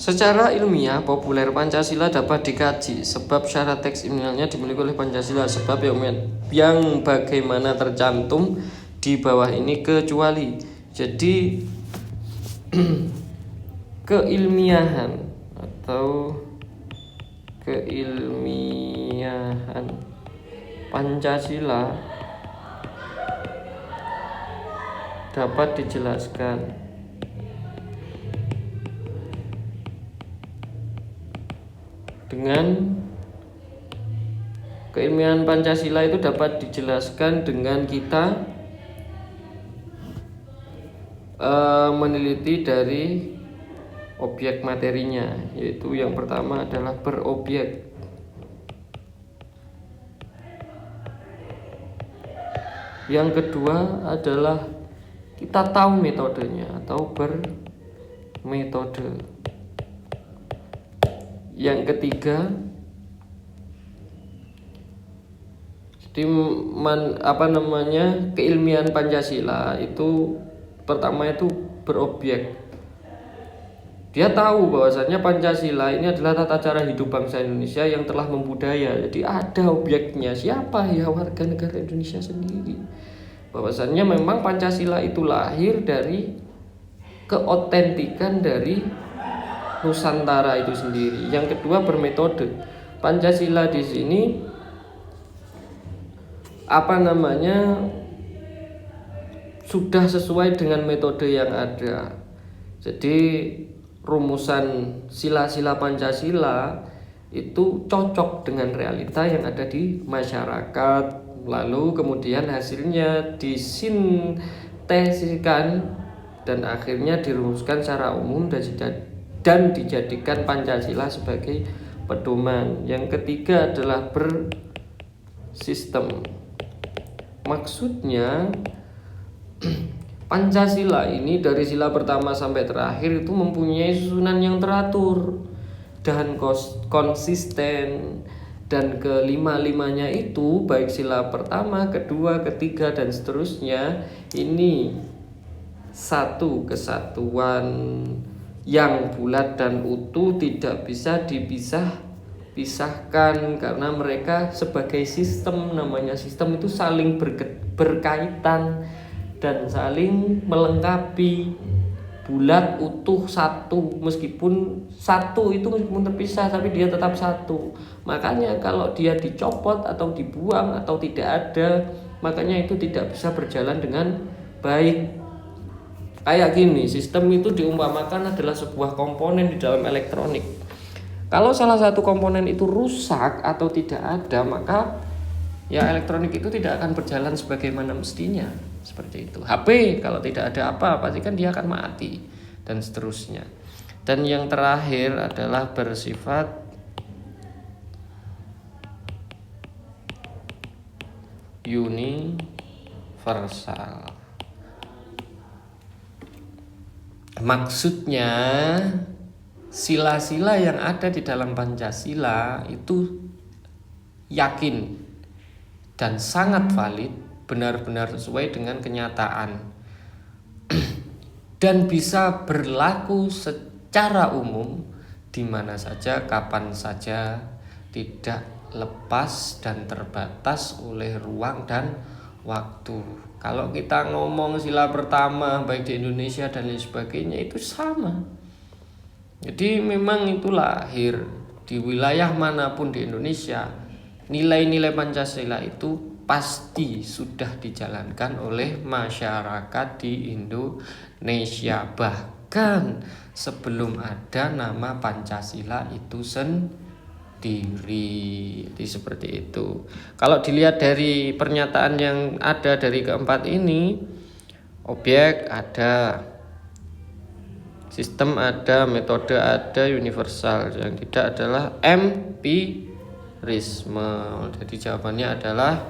Secara ilmiah, populer Pancasila dapat dikaji sebab syarat teks ilmiahnya dimiliki oleh Pancasila. Sebab yang bagaimana tercantum di bawah ini kecuali. Jadi keilmiahan Pancasila dapat dijelaskan dengan keilmiahan Pancasila itu dapat dijelaskan dengan kita meneliti dari objek materinya, yaitu yang pertama adalah berobjek. Yang kedua adalah kita tahu metodenya atau bermetode. Yang ketiga keilmiahan Pancasila itu pertama itu berobjek. Dia tahu bahwasannya Pancasila ini adalah tata cara hidup bangsa Indonesia yang telah membudaya. Jadi ada objeknya, siapa ya warga negara Indonesia sendiri. Bahwasannya memang Pancasila itu lahir dari keotentikan dari Nusantara itu sendiri. Yang kedua bermetode. Pancasila di sini sudah sesuai dengan metode yang ada. Jadi rumusan sila-sila Pancasila itu cocok dengan realita yang ada di masyarakat. Lalu kemudian hasilnya disintesiskan dan akhirnya dirumuskan secara umum dan dijadikan Pancasila sebagai pedoman. Yang ketiga adalah bersistem. Maksudnya Pancasila ini dari sila pertama sampai terakhir itu mempunyai susunan yang teratur dan konsisten, dan kelima-limanya itu baik sila pertama, kedua, ketiga dan seterusnya ini satu kesatuan yang bulat dan utuh, tidak bisa dipisahkan karena mereka sebagai sistem. Namanya sistem itu saling berkaitan dan saling melengkapi, bulat, utuh, satu. Meskipun terpisah tapi dia tetap satu. Makanya kalau dia dicopot atau dibuang atau tidak ada, makanya itu tidak bisa berjalan dengan baik. Kayak gini, sistem itu diumpamakan adalah sebuah komponen di dalam elektronik. Kalau salah satu komponen itu rusak atau tidak ada, maka ya elektronik itu tidak akan berjalan sebagaimana mestinya. Seperti itu. HP kalau tidak ada apa, pasti kan dia akan mati dan seterusnya. Dan yang terakhir adalah bersifat universal. Maksudnya sila-sila yang ada di dalam Pancasila itu yakin dan sangat valid, benar-benar sesuai dengan kenyataan dan bisa berlaku secara umum di mana saja, kapan saja, tidak lepas dan terbatas oleh ruang dan waktu. Kalau kita ngomong sila pertama baik di Indonesia dan lain sebagainya itu sama. Jadi memang itu lahir di wilayah manapun di Indonesia, nilai-nilai Pancasila itu pasti sudah dijalankan oleh masyarakat di Indonesia, bahkan sebelum ada nama Pancasila itu sendiri. Jadi seperti itu. Kalau dilihat dari pernyataan yang ada dari keempat ini, objek ada, sistem ada, metode ada, universal. Yang tidak adalah empirisme. Jadi jawabannya adalah